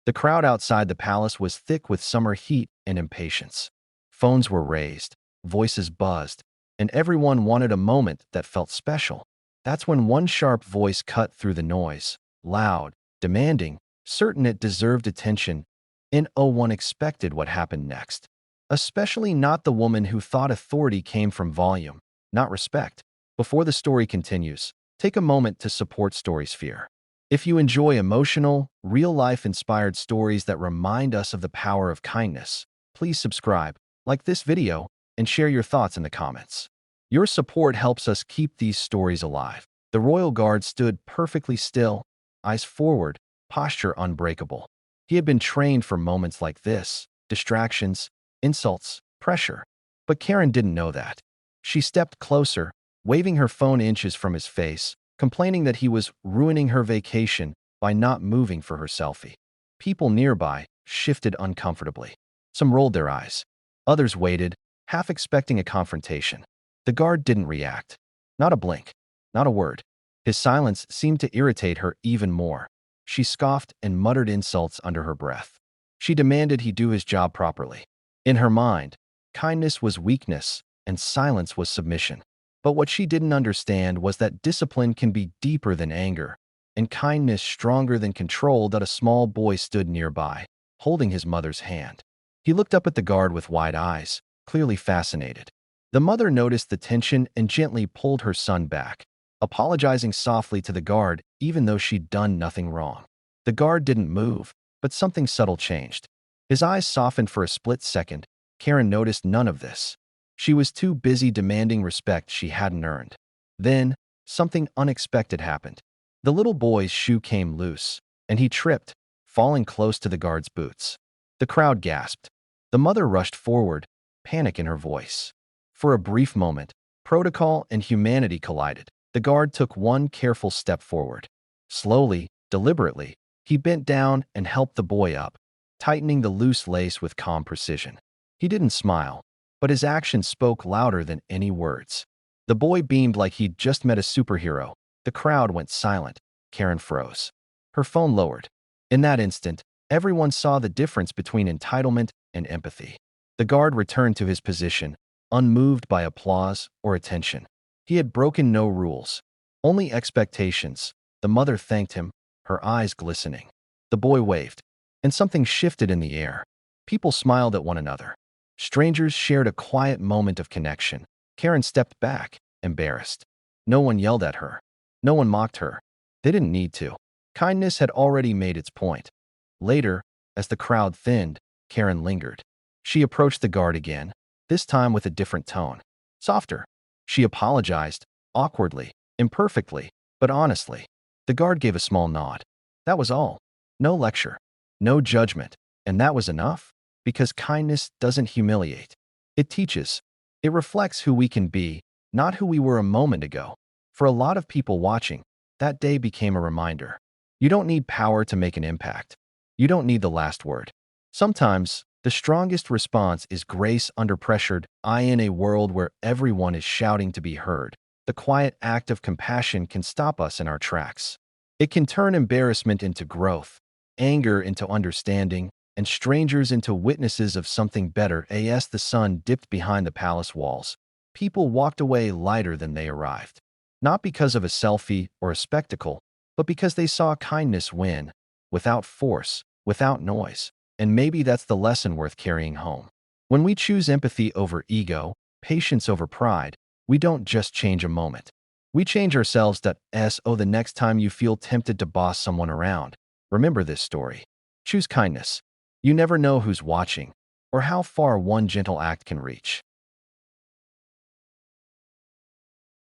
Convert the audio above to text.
The crowd outside the palace was thick with summer heat and impatience. Phones were raised, voices buzzed, and everyone wanted a moment that felt special. That's when one sharp voice cut through the noise, loud, demanding, certain it deserved attention, and no one expected what happened next. Especially not the woman who thought authority came from volume, not respect. Before the story continues, take a moment to support Storysphere. If you enjoy emotional, real-life inspired stories that remind us of the power of kindness, please subscribe, like this video, and share your thoughts in the comments. Your support helps us keep these stories alive. The royal guard stood perfectly still, eyes forward, posture unbreakable. He had been trained for moments like this, distractions, insults, pressure. But Karen didn't know that. She stepped closer, waving her phone inches from his face, complaining that he was ruining her vacation by not moving for her selfie. People nearby shifted uncomfortably. Some rolled their eyes. Others waited, half expecting a confrontation. The guard didn't react. Not a blink. Not a word. His silence seemed to irritate her even more. She scoffed and muttered insults under her breath. She demanded he do his job properly. In her mind, kindness was weakness and silence was submission. But what she didn't understand was that discipline can be deeper than anger, and kindness stronger than control. That a small boy stood nearby, holding his mother's hand. He looked up at the guard with wide eyes, clearly fascinated. The mother noticed the tension and gently pulled her son back, apologizing softly to the guard even though she'd done nothing wrong. The guard didn't move, but something subtle changed. His eyes softened for a split second. Karen noticed none of this. She was too busy demanding respect she hadn't earned. Then, something unexpected happened. The little boy's shoe came loose, and he tripped, falling close to the guard's boots. The crowd gasped. The mother rushed forward, panic in her voice. For a brief moment, protocol and humanity collided. The guard took one careful step forward. Slowly, deliberately, he bent down and helped the boy up, tightening the loose lace with calm precision. He didn't smile, but his actions spoke louder than any words. The boy beamed like he'd just met a superhero. The crowd went silent. Karen froze. Her phone lowered. In that instant, everyone saw the difference between entitlement and empathy. The guard returned to his position, unmoved by applause or attention. He had broken no rules, only expectations. The mother thanked him, her eyes glistening. The boy waved, and something shifted in the air. People smiled at one another. Strangers shared a quiet moment of connection. Karen stepped back, embarrassed. No one yelled at her. No one mocked her. They didn't need to. Kindness had already made its point. Later, as the crowd thinned, Karen lingered. She approached the guard again, this time with a different tone. Softer. She apologized, awkwardly, imperfectly, but honestly. The guard gave a small nod. That was all. No lecture. No judgment. And that was enough. Because kindness doesn't humiliate. It teaches. It reflects who we can be, not who we were a moment ago. For a lot of people watching, that day became a reminder. You don't need power to make an impact. You don't need the last word. Sometimes, the strongest response is grace under pressure. In a world where everyone is shouting to be heard, the quiet act of compassion can stop us in our tracks. It can turn embarrassment into growth, anger into understanding, and strangers into witnesses of something better. As the sun dipped behind the palace walls, people walked away lighter than they arrived. Not because of a selfie or a spectacle, but because they saw kindness win, without force, without noise. And maybe that's the lesson worth carrying home. When we choose empathy over ego, patience over pride, we don't just change a moment. We change ourselves. The next time you feel tempted to boss someone around, remember this story. Choose kindness. You never know who's watching, or how far one gentle act can reach.